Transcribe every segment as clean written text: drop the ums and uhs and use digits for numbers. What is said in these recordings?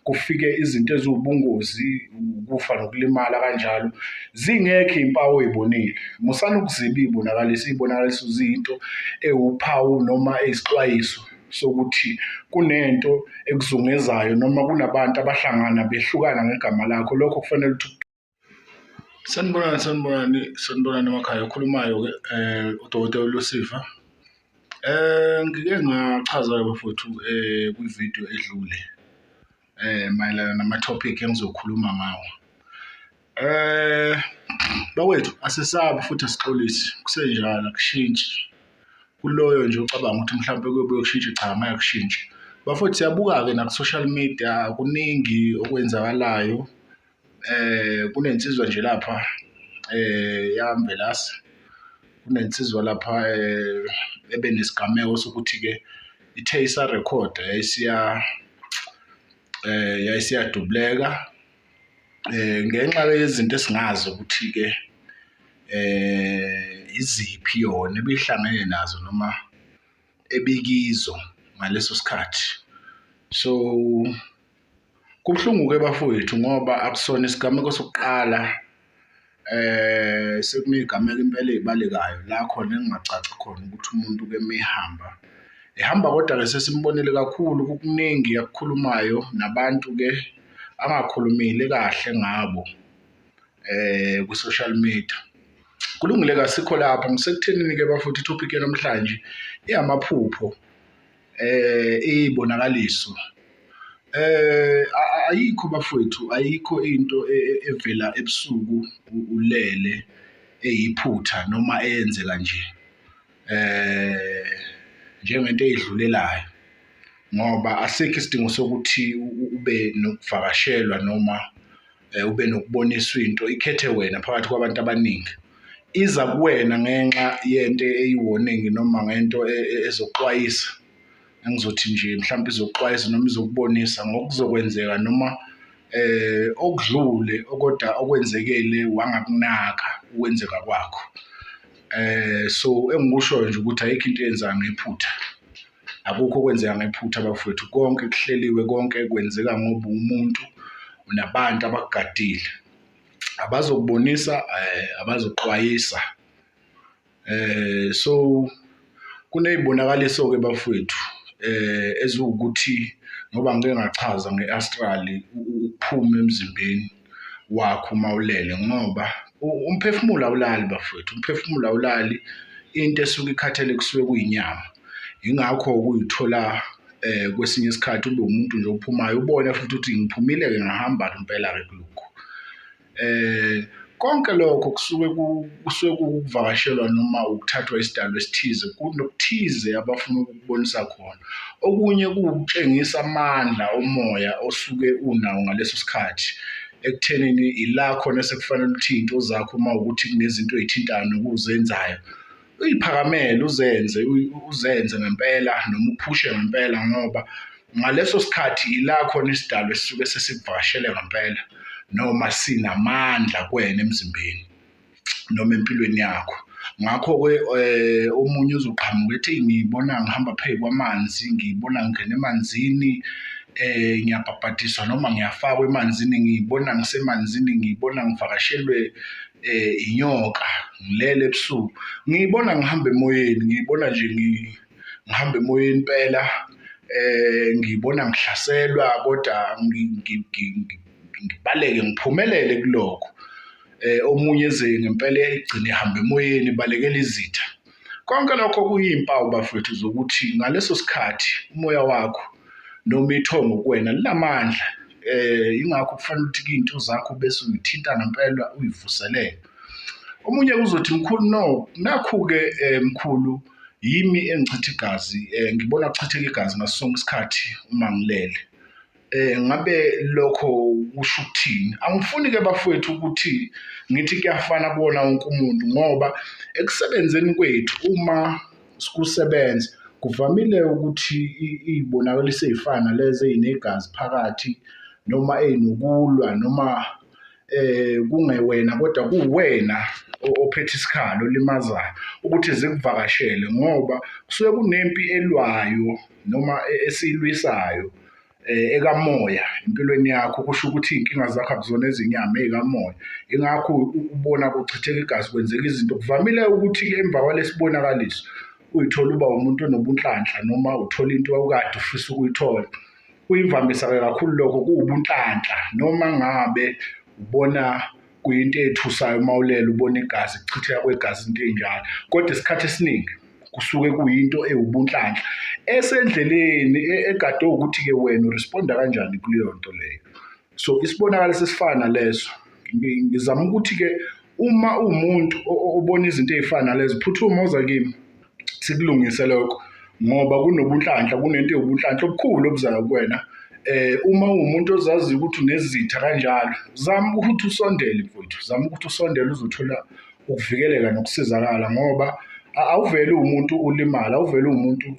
kufike izinto eziwubungozi, ukufa nokulimala kanjalo, zingekho iy'mpawu oy'bonile. Musana ukuziba iy'bonakaliso ziyinto ewuphawu noma eyisixwayiso sokuthi kunento ekuzungezayo noma kunabantu abahlangana behlukana ngegama lakho. Lokho kufanele ukuthi sanibonani emakhaya. Okhulumayo-ke udokotela uLucifer. Ngike ngachaza bafowethu kwividiyo edlule mayelana nama-topic engizokhuluma ngawo. Bakwethu asisabi futhi asixolisi, kusenjalo akushintshi. Kuloyo nje ucabanga ukuthi mhlawumbe kuyobuye kushintshe, cha ngeke kushintshe. Bafowethu siyabuka-ke naku-social media kuningi okwenzakalayo. Kunensizwa nje lapha yakaMvelase, kunensizwa lapha ebenesigameko sokuthi-ke ithe isarekhoda yayisiyadubuleka ngenxa yezinto esingazi ukuthi-ke iziphi yona ebihlangene nazo noma ebikizo ngaleso sikhathi. So kubuhlungu-ke bafowethu ngoba akusona isigameko sokuqala, sekuneyigameko impela ey'balekayo la khona engingacaci khona ukuthi umuntu-ke ehamba kodwa-ke sesimbonile kakhulu kukuningi akukhulumayo, nabantu-ke angakhulumile kahle ngabo kwi-social media. Kulungile kasikho lapho, ngisekuthenini-ke bafowethu i-topic yanamhlanje iyamaphupho, iy'bonakaliso. Ayikho bafowethu, ayikho into evela ebusuku ulele eyiphutha noma eyenzeka nje njengento eyidlulelayo, ngoba asikho isidingo sokuthi ube nokuvakashelwa noma ube nokuboniswa into. Ikhethe wena phakathi kwabantu abaningi, iza kuwena ngenxa yento eyi-warning noma ngento ezokuxwayisa, engizothi nje mhlawumbe izokuxwayisa noma izokubonisa ngokuzokwenzeka noma okudlule kodwa okwenzekile wangakunaka ukwenzeka kwakho. So engikusho nje ukuthi ayikho into eyenzeka ngephutha, akukho okwenzeka ngephutha bafowethu. Konke kuhleliwe, konke kwenzeka ngoba umuntu unabantu abakugadile, abazokubonisa, abazokuxwayisa. So kuney'bonakaliso-ke bafowethu eziwukuthi ngoba ngike ngachaza nge-astrali ukuphume emzimbeni wakho uma ulele, ngoba umphefumulo awulali bafowethu, umphefumulo awulali. Into esuke ikhathele kusuke kuyinyama, yingakho kuyithola kwesinye isikhathi ube umuntu nje ophumayo ubone futhi ukuthi ngiphumile-ke ngahamba impela-ke kulokhu. Konke lokho kusuke kuvakashelwa noma ukuthathwa isidalo esithize, kunokuthize abafuna ukukubonisa khona. Okunye kuwukutshengisa amandla omoya osuke unawo ngaleso sikhathi, ekuthenini ila khona sekufanele ukuthi iy'nto zakho uma ukuthi kunezinto ey'thintayo nokuzenzayo uyiphakamele, uzenze ngempela noma uphushe ngempela, ngoba ngaleso sikhathi ila khona isidalo esisuke sesikuvakashele ngempela noma sinamandla kuwena emzimbeni noma empilweni yakho. Ngakho-ke omunye uzoqhamuka ethi ngiyibona ngihamba phezu kwamanzi, ngiyibona ngingena emanzini, ngiyabhabhadiswa noma ngiyafakwa emanzini, ngiyibona ngisemanzini, ngiyibona ngivakashelwe inyoka, ngilele ebusuku, ngiyibona ngihamba emoyeni, ngiyibona nje ngihamba emoyeni impela, ngiyibona ngihlaselwa kodwa ngibaleke ngiphumelele kulokho. Omunye eze ngempela egcine ehamba emoyeni, ibalekela izitha. Konke lokho kuyimpawu bafowethu zokuthi ngaleso sikhathi umoya wakho noma ithongo kuwena linamandla. Yingakho kufanele ukuthi iy'nto zakho bese uyithinta ngempela uyivuselele. Omunye uzothi mkhulu, no, nakhu-ke mkhulu yimi engichitha igazi, ngibona kuchitheka igazi ngaso sonke isikhathi uma ngilele. Ngabe lokho kusho ukuthini? Angifuni-ke bafowethu ukuthi ngithi kuyafana kuwona wonke umuntu, ngoba ekusebenzeni kwethu uma kusebenza kuvamile ukuthi iy'bonakaliso ey'fana lezi ey'negazi phakathi noma ey'nokulwa noma kungewena kodwa kuwena ophethe isikhalo olimazayo ukuthi zikuvakashele, ngoba kusuke kunempi elwayo noma esiyilwisayo ekamoya empilweni yakho, kusho ukuthi iy'nkinga zakho akuzona ezinyama ey'kamoya. Ingakho ubona kuchitheka igazi, kwenzeka izinto. Kuvamile ukuthi-ke emva kwalesibonakaliso uy'thole uba umuntu onobunhlanhla noma uthola into okade ufisa ukuyithola. Kuyimvamisa-ke kakhulu lokho kuwubunhlanhla, noma ngabe ubona kuyinto ethusayo uma ulele ubona igazi, ukuchitheka kwegazi, into ey'njalo. Kodwa isikhathi esiningi kusuke kuyinto ewubunhlanhla esendleleni egade ukuthi-ke wena uresponda kanjani kuleyo nto leyo. So isibonakaliso esifana leso, ngizama ukuthi-ke uma uwumuntu obona izinto ey'fana nalezo, phuthuma uza kimi sikulungise lokho, ngoba kunobunhlanhla, kunento ewubunhlanhla obukhulu obuzayo kuwena. Uma uwumuntu ozaziyo ukuthi unezitha kanjalo, zama ukuthi usondele mfowethu, zama ukuthi usondele uzothola ukuvikeleka nokusizakala, ngoba awuvele uwumuntu ulimala, awuvele uwumuntu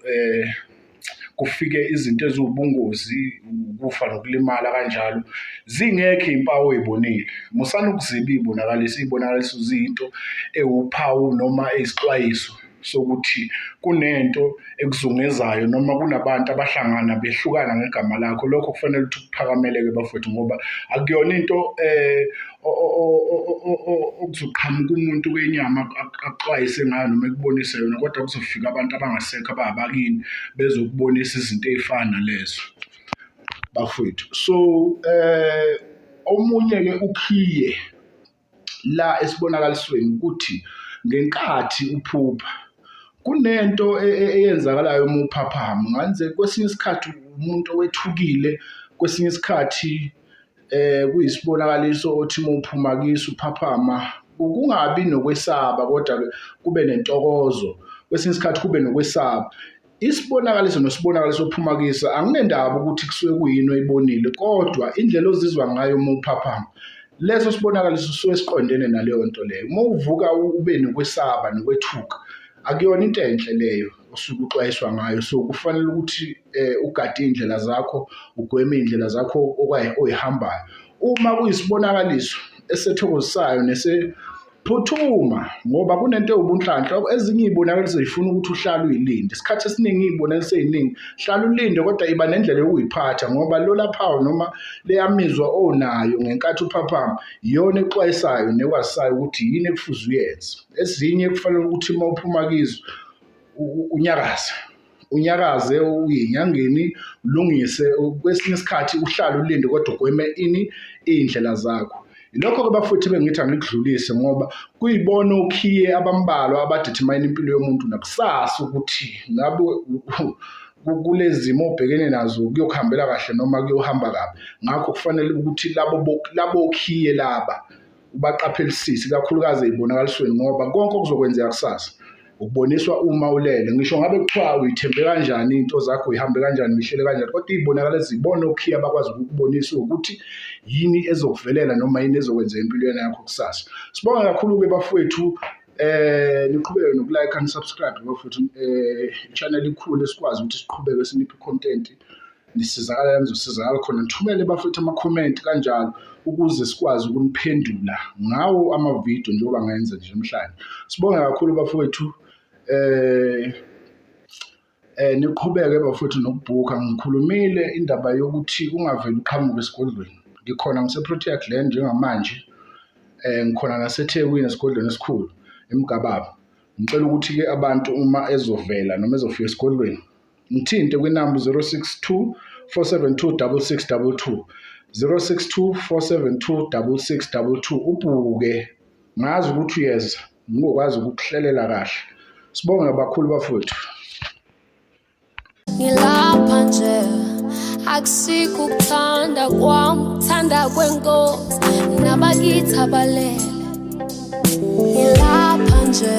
kufike izinto eziwubungozi, ukufa nokulimala kanjalo, zingekho iy'mpawu oy'bonile. Musana ukuziba iy'bonakaliso ziyinto ewuphawu noma eyisixwayiso sokuthi kunento ekuzungezayo noma kunabantu abahlangana behlukana ngegama lakho. Lokho kufanele ukuthi kuphakamele-ke bafowethu, ngoba akuyona into okuzoqhamuka umuntu wenyama akuxwayise ngayo noma ekubonise yona, kodwa kuzofika abantu abangasekho abakini bezokubonisa izinto ey'fana nalezo bafowethu. So omunye-ke ukhiye la esibonakalisweni ukuthi ngenkathi uphupha kunento eyenzakalayo uma uphaphama. Nganze kwesinye isikhathi umuntu owethukile, kwesinye isikhathi kuyisibonakaliso othi uma uphumekisa uphaphama kungabi nokwesaba, kodwa kube nentokozo. Kwesinye isikhathi kube nokwesaba. Isibonakaliso nosibonakaliso ophumekisa akunendaba ukuthi kusuke kuyini oyibonile, kodwa indlela ozizwa ngayo uma uphaphama, leso sibonakaliso suke siqondene naleyo nto leyo. Uma uvuka ube nokwesaba nokwethuka, akuyona into enhle leyo osuke uxwayiswa ngayo. So kufanele ukuthi ugade iy'ndlela zakho, ugweme iy'ndlela zakho oy'hambayo. Uma kuyisibonakaliso esethokozisayo nesephuthuma, ngoba kunento ewubunhlanhla. Ezinye iy'bonakaliso zifuna ukuthi uhlale uy'linde. Isikhathi esiningi iy'bonakaliso ey'ningi hlala ulinde, kodwa iba nendlela yokuy'phatha, ngoba lola phawu noma leya mizwa onayo ngenkathi uphaphama iyona exwayisayo nekwazisayo ukuthi yini ekufuze uyenze. Ezinye kufanele ukuthi uma uphuma kizo unyakaze uye enyangeni, ulungise. Kwesinye isikhathi uhlale ulinde, kodwa ugweme iy'ndlela zakho. Ilokho-ke bafowethu bengithi angikudlulise, ngoba kuyibona okhiye abambalwa abadetermine impilo yomuntu nakusasa ukuthi ngabe kulezi zimo obhekene nazo kuyokuhambela kahle noma kuyohamba kabi. Ngakho kufanele ukuthi labo okhiye laba ubaqaphelisise, ikakhulukazi ey'bonakalisweni, ngoba konke okuzokwenzeka kusasa ukuboniswa uma ulele. Ngisho ngabe kuthiwa uyithembe kanjani, into zakho uyihambe kanjani, uyihlele kanjani, kodwa iy'bonakaliso zibona okhiye abakwazi ukukubonisa ukuthi yini ezokuvelela noma yini ezokwenzeka empilweni yakho kusasa. Sibonga kakhulu-ke bafowethu, niqhubeke nokulike and subscribe bafowethu. I-channel ikhulu esikwazi ukuthi siqhubeke siniphe i-content, nisizakala nizosizakala khona. Nithumele bafowethu ama-comment kanjalo ukuze sikwazi ukuniphendula ngawo amavidiyo njengoba ngayenza nje namhlanje. Sibonga kakhulu bafowethu. Niqhubeke bafowethu nokubhukha. Ngikhulumile indaba yokuthi ungaveli uqhamuke esigodlweni. Ngikhona ngise-Protea Glen njengamanje, ngikhona naseThekwini esigodlweni esikhulu eMgababa. Ngicela ukuthi-ke abantu uma ezovela noma ezofika esigodlweni ngithinte kwinamba 062 472 6622, 062 472 6622. Ubhuke, ngazi ukuthi uyeza, ngizokwazi ukukuhlelela kahle. Sibonge kakhulu bafowethu. Ngilapha nje akusikho ukuthanda kwami, ukuthanda kwenkosi nabakithi abalele. Ngilapha nje